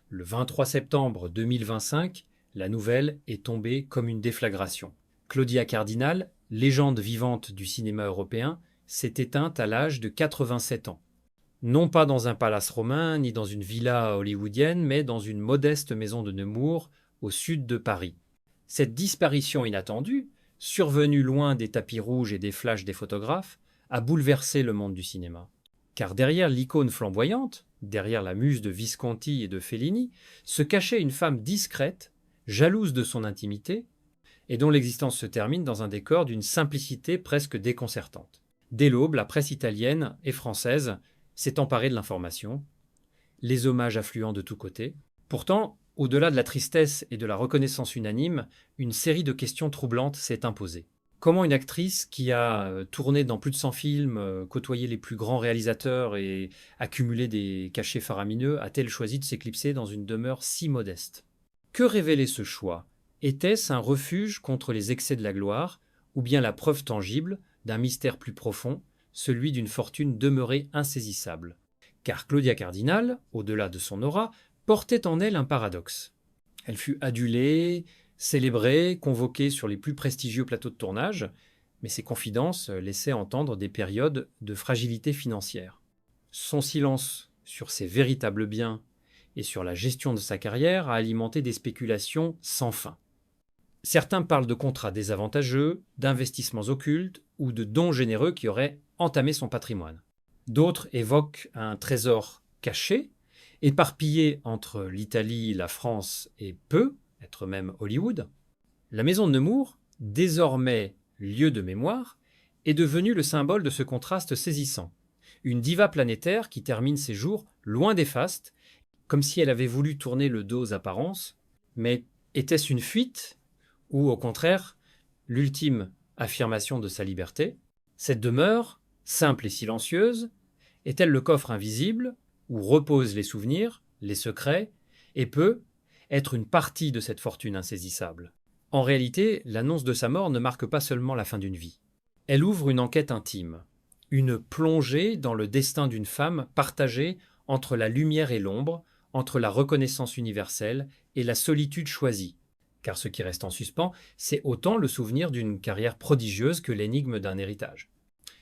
Le 23 septembre 2025, la nouvelle est tombée comme une déflagration. Claudia Cardinal, légende vivante du cinéma européen, s'est éteinte à l'âge de 87 ans. Non pas dans un palace romain ni dans une villa hollywoodienne, mais dans une modeste maison de Nemours, au sud de Paris. Cette disparition inattendue, survenue loin des tapis rouges et des flashs des photographes, a bouleversé le monde du cinéma. Car derrière l'icône flamboyante, derrière la muse de Visconti et de Fellini, se cachait une femme discrète, jalouse de son intimité, et dont l'existence se termine dans un décor d'une simplicité presque déconcertante. Dès l'aube, la presse italienne et française s'est emparée de l'information, les hommages affluant de tous côtés. Pourtant, au-delà de la tristesse et de la reconnaissance unanime, une série de questions troublantes s'est imposée. Comment une actrice qui a tourné dans plus de 100 films, côtoyé les plus grands réalisateurs et accumulé des cachets faramineux, a-t-elle choisi de s'éclipser dans une demeure si modeste? Que révélait ce choix? Était-ce un refuge contre les excès de la gloire, ou bien la preuve tangible d'un mystère plus profond, celui d'une fortune demeurée insaisissable? Car Claudia Cardinal, au-delà de son aura, portait en elle un paradoxe. Elle fut adulée, célébrée, convoquée sur les plus prestigieux plateaux de tournage, mais ses confidences laissaient entendre des périodes de fragilité financière. Son silence sur ses véritables biens et sur la gestion de sa carrière a alimenté des spéculations sans fin. Certains parlent de contrats désavantageux, d'investissements occultes ou de dons généreux qui auraient entamé son patrimoine. D'autres évoquent un trésor caché, éparpillé entre l'Italie, la France et être même Hollywood. La maison de Nemours, désormais lieu de mémoire, est devenue le symbole de ce contraste saisissant. Une diva planétaire qui termine ses jours loin des fastes, comme si elle avait voulu tourner le dos aux apparences, mais était-ce une fuite ou au contraire l'ultime affirmation de sa liberté? Cette demeure, simple et silencieuse, est-elle le coffre invisible où reposent les souvenirs, les secrets, et peut être une partie de cette fortune insaisissable? En réalité, l'annonce de sa mort ne marque pas seulement la fin d'une vie. Elle ouvre une enquête intime, une plongée dans le destin d'une femme partagée entre la lumière et l'ombre, entre la reconnaissance universelle et la solitude choisie. Car ce qui reste en suspens, c'est autant le souvenir d'une carrière prodigieuse que l'énigme d'un héritage.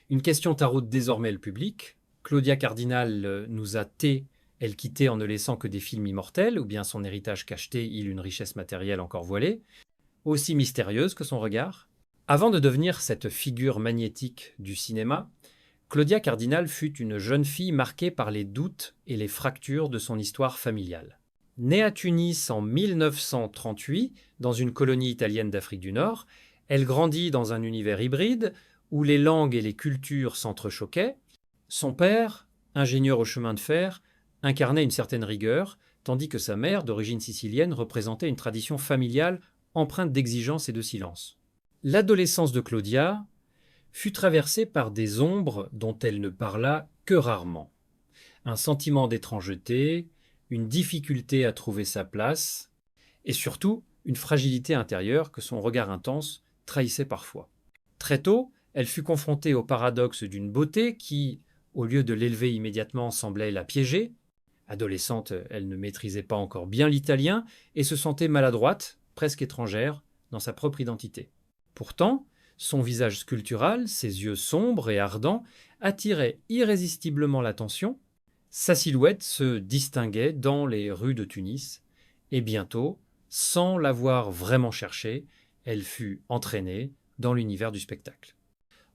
Une question taraude désormais le public. Claudia Cardinal nous a-t-elle quitté en ne laissant que des films immortels, ou bien son héritage cacheté-il une richesse matérielle encore voilée, aussi mystérieuse que son regard? Avant de devenir cette figure magnétique du cinéma, Claudia Cardinal fut une jeune fille marquée par les doutes et les fractures de son histoire familiale. Née à Tunis en 1938, dans une colonie italienne d'Afrique du Nord, elle grandit dans un univers hybride où les langues et les cultures s'entrechoquaient. Son père, ingénieur au chemin de fer, incarnait une certaine rigueur, tandis que sa mère, d'origine sicilienne, représentait une tradition familiale empreinte d'exigence et de silence. L'adolescence de Claudia fut traversée par des ombres dont elle ne parla que rarement. Un sentiment d'étrangeté, une difficulté à trouver sa place, et surtout une fragilité intérieure que son regard intense trahissait parfois. Très tôt, elle fut confrontée au paradoxe d'une beauté qui, au lieu de l'élever immédiatement, semblait la piéger. Adolescente, elle ne maîtrisait pas encore bien l'italien et se sentait maladroite, presque étrangère, dans sa propre identité. Pourtant, son visage sculptural, ses yeux sombres et ardents, attiraient irrésistiblement l'attention. Sa silhouette se distinguait dans les rues de Tunis, et bientôt, sans l'avoir vraiment cherché, elle fut entraînée dans l'univers du spectacle.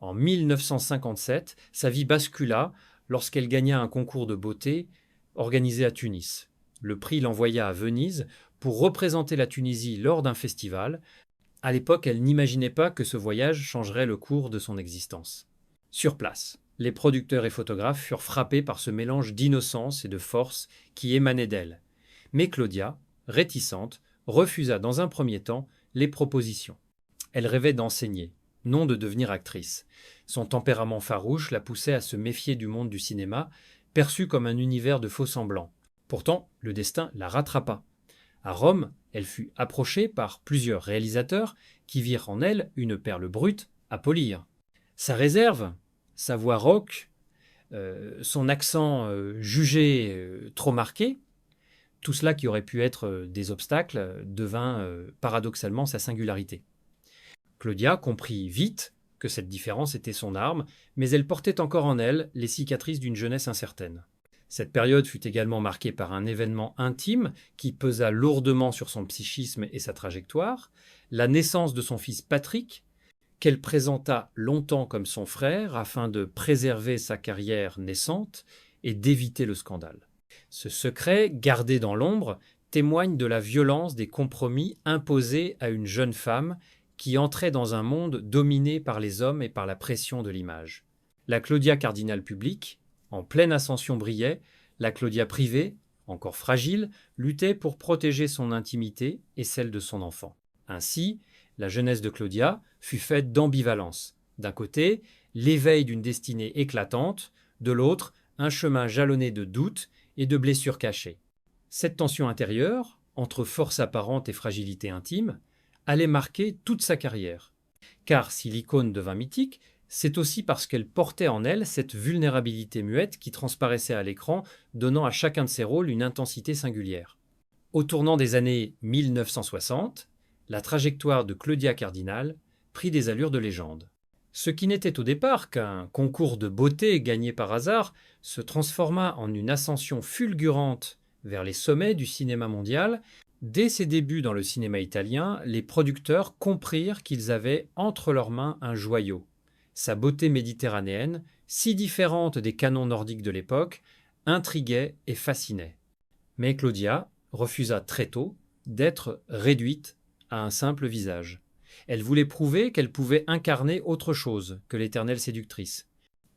En 1957, sa vie bascula lorsqu'elle gagna un concours de beauté organisé à Tunis. Le prix l'envoya à Venise pour représenter la Tunisie lors d'un festival. À l'époque, elle n'imaginait pas que ce voyage changerait le cours de son existence. Sur place, les producteurs et photographes furent frappés par ce mélange d'innocence et de force qui émanait d'elle. Mais Claudia, réticente, refusa dans un premier temps les propositions. Elle rêvait d'enseigner, non de devenir actrice. Son tempérament farouche la poussait à se méfier du monde du cinéma, perçu comme un univers de faux-semblants. Pourtant, le destin la rattrapa. À Rome, elle fut approchée par plusieurs réalisateurs qui virent en elle une perle brute à polir. Sa réserve, sa voix rauque, son accent jugé trop marqué, Tout cela qui aurait pu être des obstacles devint paradoxalement sa singularité. Claudia comprit vite que cette différence était son arme, mais elle portait encore en elle les cicatrices d'une jeunesse incertaine. Cette période fut également marquée par un événement intime qui pesa lourdement sur son psychisme et sa trajectoire, la naissance de son fils Patrick, qu'elle présenta longtemps comme son frère afin de préserver sa carrière naissante et d'éviter le scandale. Ce secret, gardé dans l'ombre, témoigne de la violence des compromis imposés à une jeune femme qui entrait dans un monde dominé par les hommes et par la pression de l'image. La Claudia cardinale publique, en pleine ascension, brillait, la Claudia privée, encore fragile, luttait pour protéger son intimité et celle de son enfant. Ainsi, la jeunesse de Claudia fut faite d'ambivalence. D'un côté, l'éveil d'une destinée éclatante, de l'autre, un chemin jalonné de doutes et de blessures cachées. Cette tension intérieure, entre force apparente et fragilité intime, allait marquer toute sa carrière. Car si l'icône devint mythique, c'est aussi parce qu'elle portait en elle cette vulnérabilité muette qui transparaissait à l'écran, donnant à chacun de ses rôles une intensité singulière. Au tournant des années 1960, la trajectoire de Claudia Cardinal prit des allures de légende. Ce qui n'était au départ qu'un concours de beauté gagné par hasard se transforma en une ascension fulgurante vers les sommets du cinéma mondial. Dès ses débuts dans le cinéma italien, les producteurs comprirent qu'ils avaient entre leurs mains un joyau. Sa beauté méditerranéenne, si différente des canons nordiques de l'époque, intriguait et fascinait. Mais Claudia refusa très tôt d'être réduite à un simple visage. Elle voulait prouver qu'elle pouvait incarner autre chose que l'éternelle séductrice.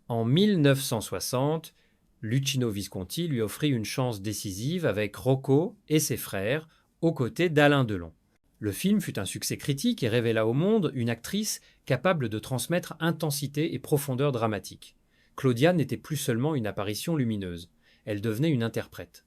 En 1960, Luchino Visconti lui offrit une chance décisive avec Rocco et ses frères, aux côtés d'Alain Delon. Le film fut un succès critique et révéla au monde une actrice capable de transmettre intensité et profondeur dramatique. Claudia n'était plus seulement une apparition lumineuse, elle devenait une interprète.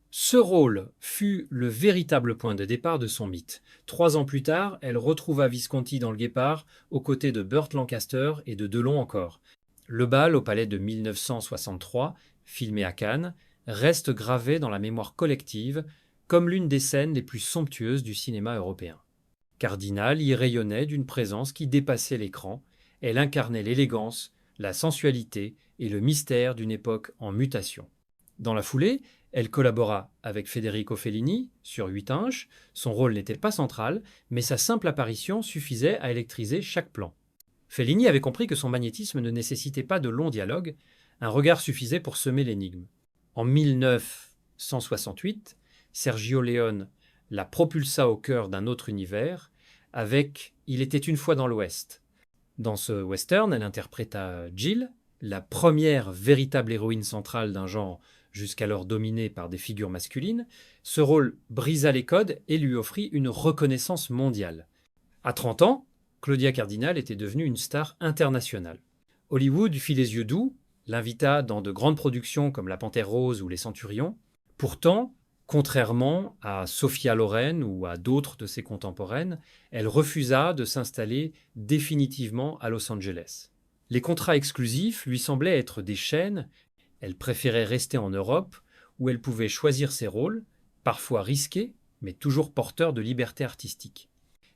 Ce rôle fut le véritable point de départ de son mythe. 3 ans plus tard, elle retrouva Visconti dans Le Guépard, aux côtés de Burt Lancaster et de Delon encore. Le bal au palais de 1963, filmé à Cannes, reste gravé dans la mémoire collective comme l'une des scènes les plus somptueuses du cinéma européen. Cardinal y rayonnait d'une présence qui dépassait l'écran. Elle incarnait l'élégance, la sensualité et le mystère d'une époque en mutation. Dans la foulée, elle collabora avec Federico Fellini sur 8 inches. Son rôle n'était pas central, mais sa simple apparition suffisait à électriser chaque plan. Fellini avait compris que son magnétisme ne nécessitait pas de longs dialogues, un regard suffisait pour semer l'énigme. En 1968, Sergio Leone la propulsa au cœur d'un autre univers avec Il était une fois dans l'Ouest. Dans ce western, elle interpréta Jill, la première véritable héroïne centrale d'un genre jusqu'alors dominé par des figures masculines. Ce rôle brisa les codes et lui offrit une reconnaissance mondiale. À 30 ans, Claudia Cardinal était devenue une star internationale. Hollywood fit les yeux doux, l'invita dans de grandes productions comme La Panthère Rose ou Les Centurions. Pourtant, contrairement à Sophia Loren ou à d'autres de ses contemporaines, elle refusa de s'installer définitivement à Los Angeles. Les contrats exclusifs lui semblaient être des chaînes. Elle préférait rester en Europe, où elle pouvait choisir ses rôles, parfois risqués, mais toujours porteurs de liberté artistique.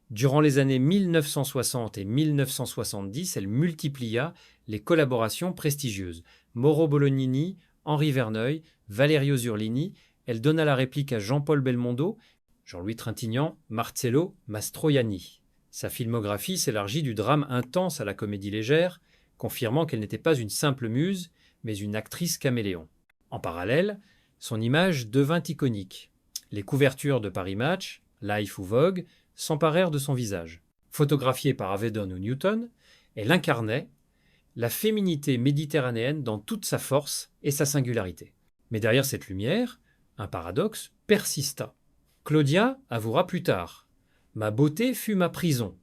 Durant les années 1960 et 1970, elle multiplia les collaborations prestigieuses. Mauro Bolognini, Henri Verneuil, Valerio Zurlini. Elle donna la réplique à Jean-Paul Belmondo, Jean-Louis Trintignant, Marcello Mastroianni. Sa filmographie s'élargit du drame intense à la comédie légère, confirmant qu'elle n'était pas une simple muse, mais une actrice caméléon. En parallèle, son image devint iconique. Les couvertures de Paris Match, Life ou Vogue s'emparèrent de son visage. Photographiée par Avedon ou Newton, elle incarnait la féminité méditerranéenne dans toute sa force et sa singularité. Mais derrière cette lumière, un paradoxe persista. Claudia avouera plus tard « Ma beauté fut ma prison,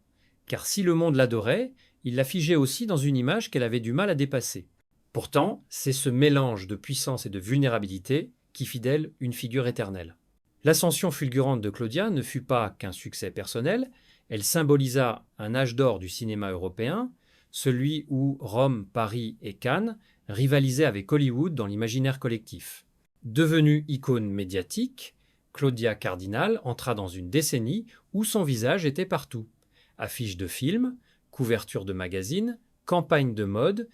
car si le monde l'adorait, il la figeait aussi dans une image qu'elle avait du mal à dépasser. » Pourtant, c'est ce mélange de puissance et de vulnérabilité qui fit d'elle une figure éternelle. L'ascension fulgurante de Claudia ne fut pas qu'un succès personnel, elle symbolisa un âge d'or du cinéma européen, celui où Rome, Paris et Cannes rivalisaient avec Hollywood dans l'imaginaire collectif. Devenue icône médiatique, Claudia Cardinal entra dans une décennie où son visage était partout. Affiches de films, couvertures de magazines, campagnes de mode,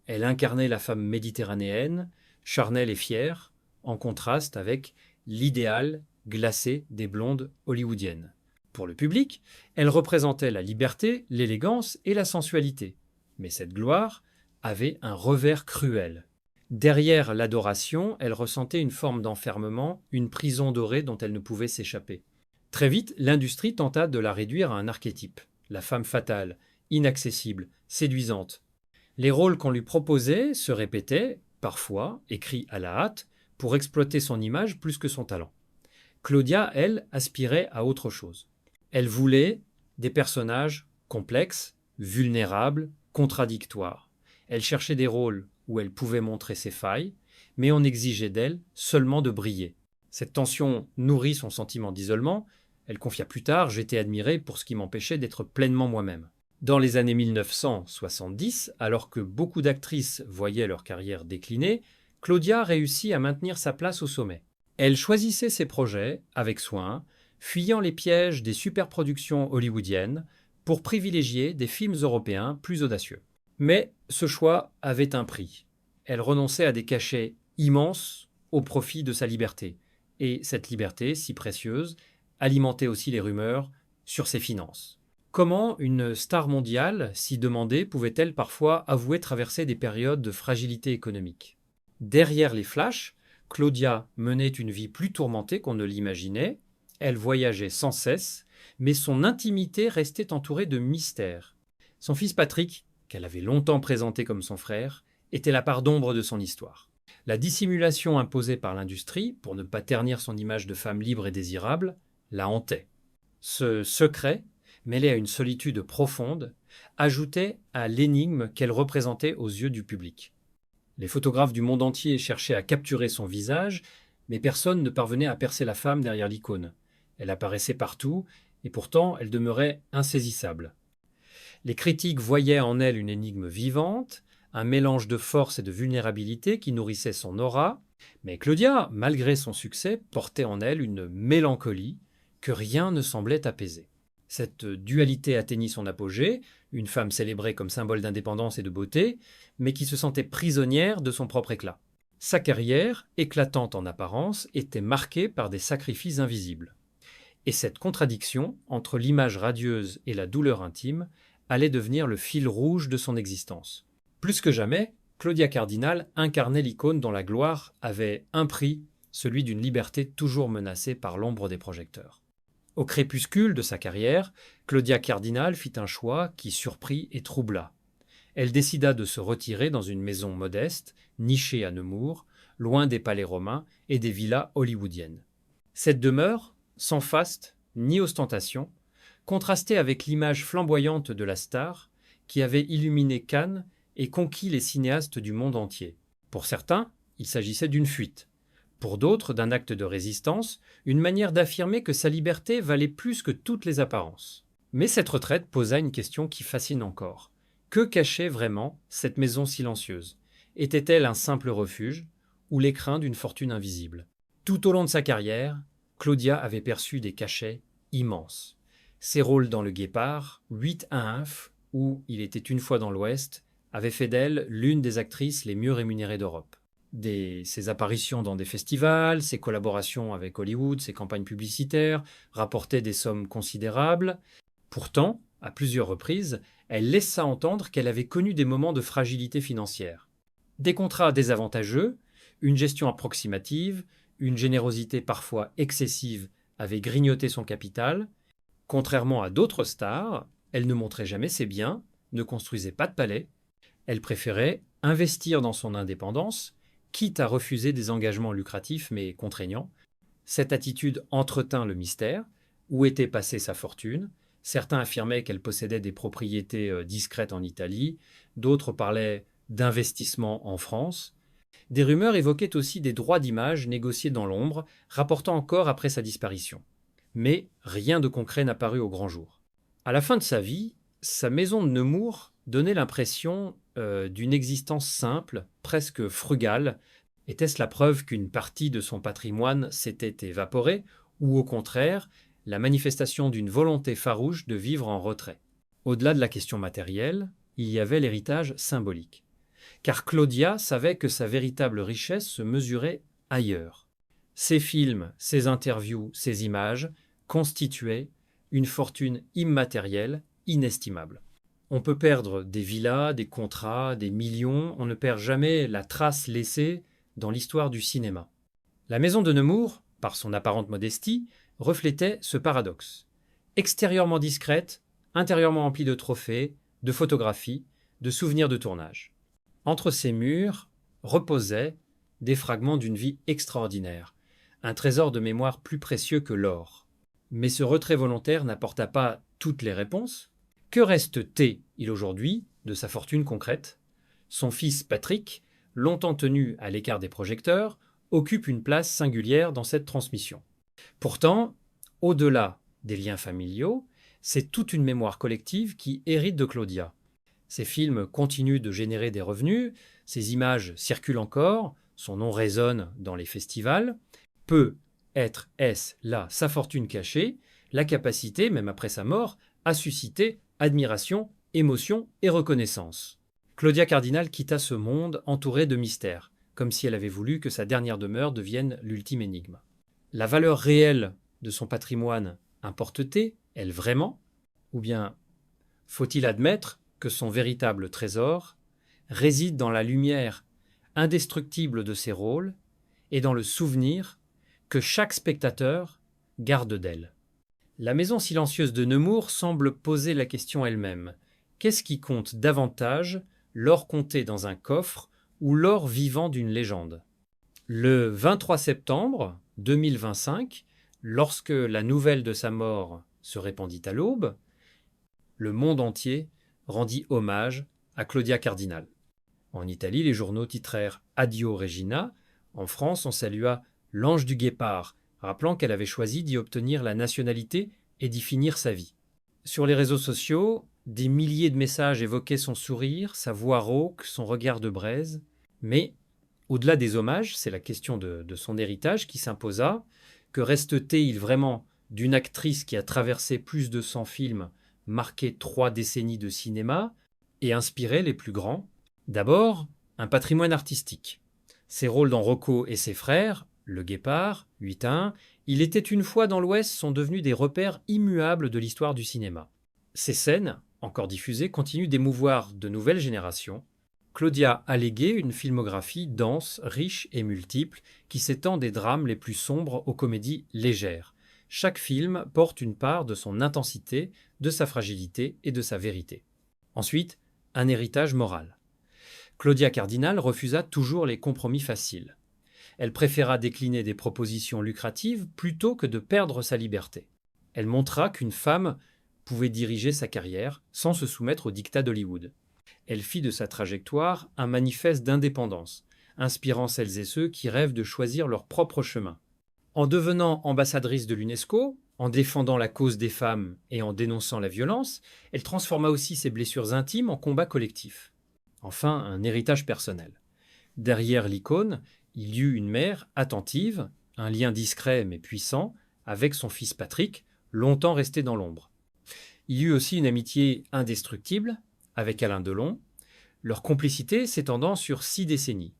elle incarnait la femme méditerranéenne, charnelle et fière, en contraste avec l'idéal glacé des blondes hollywoodiennes. Pour le public, elle représentait la liberté, l'élégance et la sensualité. Mais cette gloire avait un revers cruel. Derrière l'adoration, elle ressentait une forme d'enfermement, une prison dorée dont elle ne pouvait s'échapper. Très vite, l'industrie tenta de la réduire à un archétype, la femme fatale, inaccessible, séduisante. Les rôles qu'on lui proposait se répétaient, parfois, écrits à la hâte, pour exploiter son image plus que son talent. Claudia, elle, aspirait à autre chose. Elle voulait des personnages complexes, vulnérables, contradictoires. Elle cherchait des rôles où elle pouvait montrer ses failles, mais on exigeait d'elle seulement de briller. Cette tension nourrit son sentiment d'isolement. Elle confia plus tard: j'étais admirée pour ce qui m'empêchait d'être pleinement moi-même. Dans les années 1970, alors que beaucoup d'actrices voyaient leur carrière décliner, Claudia réussit à maintenir sa place au sommet. Elle choisissait ses projets avec soin, fuyant les pièges des superproductions hollywoodiennes pour privilégier des films européens plus audacieux. Mais ce choix avait un prix. Elle renonçait à des cachets immenses au profit de sa liberté. Et cette liberté, si précieuse, alimentait aussi les rumeurs sur ses finances. Comment une star mondiale, si demandée, pouvait-elle parfois avouer traverser des périodes de fragilité économique? Derrière les flashs, Claudia menait une vie plus tourmentée qu'on ne l'imaginait. Elle voyageait sans cesse, mais son intimité restait entourée de mystères. Son fils Patrick, qu'elle avait longtemps présenté comme son frère, était la part d'ombre de son histoire. La dissimulation imposée par l'industrie, pour ne pas ternir son image de femme libre et désirable, la hantait. Ce secret, mêlé à une solitude profonde, ajoutait à l'énigme qu'elle représentait aux yeux du public. Les photographes du monde entier cherchaient à capturer son visage, mais personne ne parvenait à percer la femme derrière l'icône. Elle apparaissait partout, et pourtant elle demeurait insaisissable. Les critiques voyaient en elle une énigme vivante, un mélange de force et de vulnérabilité qui nourrissait son aura, mais Claudia, malgré son succès, portait en elle une mélancolie que rien ne semblait apaiser. Cette dualité atteignit son apogée, une femme célébrée comme symbole d'indépendance et de beauté, mais qui se sentait prisonnière de son propre éclat. Sa carrière, éclatante en apparence, était marquée par des sacrifices invisibles. Et cette contradiction entre l'image radieuse et la douleur intime allait devenir le fil rouge de son existence. Plus que jamais, Claudia Cardinal incarnait l'icône dont la gloire avait un prix, celui d'une liberté toujours menacée par l'ombre des projecteurs. Au crépuscule de sa carrière, Claudia Cardinal fit un choix qui surprit et troubla. Elle décida de se retirer dans une maison modeste, nichée à Nemours, loin des palais romains et des villas hollywoodiennes. Cette demeure, sans faste ni ostentation, contrastait avec l'image flamboyante de la star qui avait illuminé Cannes et conquis les cinéastes du monde entier. Pour certains, il s'agissait d'une fuite. Pour d'autres, d'un acte de résistance, une manière d'affirmer que sa liberté valait plus que toutes les apparences. Mais cette retraite posa une question qui fascine encore. Que cachait vraiment cette maison silencieuse? Était-elle un simple refuge ou l'écrin d'une fortune invisible? Tout au long de sa carrière, Claudia avait perçu des cachets immenses. Ses rôles dans Le Guépard, 8 à 1 ou Il était une fois dans l'Ouest, avaient fait d'elle l'une des actrices les mieux rémunérées d'Europe. Ses apparitions dans des festivals, ses collaborations avec Hollywood, ses campagnes publicitaires rapportaient des sommes considérables. Pourtant, à plusieurs reprises, elle laissa entendre qu'elle avait connu des moments de fragilité financière. Des contrats désavantageux, une gestion approximative, une générosité parfois excessive avaient grignoté son capital. Contrairement à d'autres stars, elle ne montrait jamais ses biens, ne construisait pas de palais. Elle préférait investir dans son indépendance, quitte à refuser des engagements lucratifs mais contraignants. Cette attitude entretint le mystère. Où était passée sa fortune? Certains affirmaient qu'elle possédait des propriétés discrètes en Italie, d'autres parlaient d'investissements en France. Des rumeurs évoquaient aussi des droits d'image négociés dans l'ombre, rapportant encore après sa disparition. Mais rien de concret n'apparut au grand jour. À la fin de sa vie, sa maison de Nemours donnait l'impression d'une existence simple, presque frugale. Était-ce la preuve qu'une partie de son patrimoine s'était évaporée, ou au contraire, la manifestation d'une volonté farouche de vivre en retrait. Au-delà de la question matérielle, il y avait l'héritage symbolique. Car Claudia savait que sa véritable richesse se mesurait ailleurs. Ses films, ses interviews, ses images constituaient une fortune immatérielle, inestimable. On peut perdre des villas, des contrats, des millions, on ne perd jamais la trace laissée dans l'histoire du cinéma. La maison de Nemours, par son apparente modestie, reflétait ce paradoxe. Extérieurement discrète, intérieurement remplie de trophées, de photographies, de souvenirs de tournage. Entre ces murs reposaient des fragments d'une vie extraordinaire, un trésor de mémoire plus précieux que l'or. Mais ce retrait volontaire n'apporta pas toutes les réponses. Que reste-t-il aujourd'hui de sa fortune concrète? Son fils Patrick, longtemps tenu à l'écart des projecteurs, occupe une place singulière dans cette transmission. Pourtant, au-delà des liens familiaux, c'est toute une mémoire collective qui hérite de Claudia. Ses films continuent de générer des revenus, ses images circulent encore, son nom résonne dans les festivals. Est-ce là sa fortune cachée, la capacité, même après sa mort, à susciter admiration, émotion et reconnaissance. Claudia Cardinal quitta ce monde entouré de mystères, comme si elle avait voulu que sa dernière demeure devienne l'ultime énigme. La valeur réelle de son patrimoine importe-t-elle, elle vraiment? Ou bien faut-il admettre que son véritable trésor réside dans la lumière indestructible de ses rôles et dans le souvenir que chaque spectateur garde d'elle? La maison silencieuse de Nemours semble poser la question elle-même. Qu'est-ce qui compte davantage, l'or compté dans un coffre ou l'or vivant d'une légende? Le 23 septembre 2025, lorsque la nouvelle de sa mort se répandit à l'aube, le monde entier rendit hommage à Claudia Cardinal. En Italie, les journaux titrèrent Addio Regina. En France, on salua l'ange du guépard, rappelant qu'elle avait choisi d'y obtenir la nationalité et d'y finir sa vie. Sur les réseaux sociaux, des milliers de messages évoquaient son sourire, sa voix rauque, son regard de braise. Mais, au-delà des hommages, c'est la question de son héritage qui s'imposa. Que reste-t-il vraiment d'une actrice qui a traversé plus de 100 films, marqué 3 décennies de cinéma et inspiré les plus grands? D'abord, un patrimoine artistique. Ses rôles dans Rocco et ses frères, Le Guépard, 8-1, Il était une fois dans l'Ouest sont devenus des repères immuables de l'histoire du cinéma. Ces scènes, encore diffusées, continuent d'émouvoir de nouvelles générations. Claudia a légué une filmographie dense, riche et multiple, qui s'étend des drames les plus sombres aux comédies légères. Chaque film porte une part de son intensité, de sa fragilité et de sa vérité. Ensuite, un héritage moral. Claudia Cardinal refusa toujours les compromis faciles. Elle préféra décliner des propositions lucratives plutôt que de perdre sa liberté. Elle montra qu'une femme pouvait diriger sa carrière sans se soumettre aux dictats d'Hollywood. Elle fit de sa trajectoire un manifeste d'indépendance, inspirant celles et ceux qui rêvent de choisir leur propre chemin. En devenant ambassadrice de l'UNESCO, en défendant la cause des femmes et en dénonçant la violence, elle transforma aussi ses blessures intimes en combats collectifs. Enfin, un héritage personnel. Derrière l'icône, il y eut une mère attentive, un lien discret mais puissant, avec son fils Patrick, longtemps resté dans l'ombre. Il y eut aussi une amitié indestructible avec Alain Delon, leur complicité s'étendant sur 6 décennies.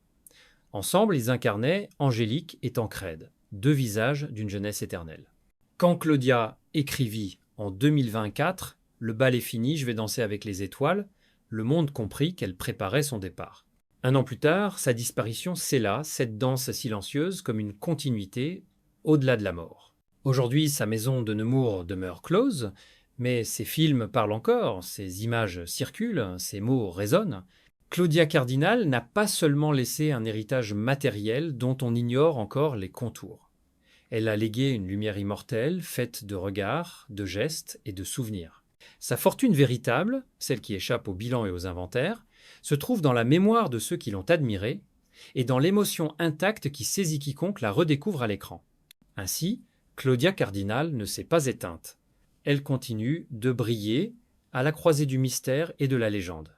Ensemble, ils incarnaient Angélique et Tancrède, 2 visages d'une jeunesse éternelle. Quand Claudia écrivit en 2024 « Le bal est fini, je vais danser avec les étoiles », le monde comprit qu'elle préparait son départ. Un an plus tard, sa disparition scella cette danse silencieuse comme une continuité au-delà de la mort. Aujourd'hui, sa maison de Nemours demeure close, mais ses films parlent encore, ses images circulent, ses mots résonnent. Claudia Cardinal n'a pas seulement laissé un héritage matériel dont on ignore encore les contours. Elle a légué une lumière immortelle, faite de regards, de gestes et de souvenirs. Sa fortune véritable, celle qui échappe au bilan et aux inventaires, se trouve dans la mémoire de ceux qui l'ont admirée et dans l'émotion intacte qui saisit quiconque la redécouvre à l'écran. Ainsi, Claudia Cardinal ne s'est pas éteinte. Elle continue de briller à la croisée du mystère et de la légende.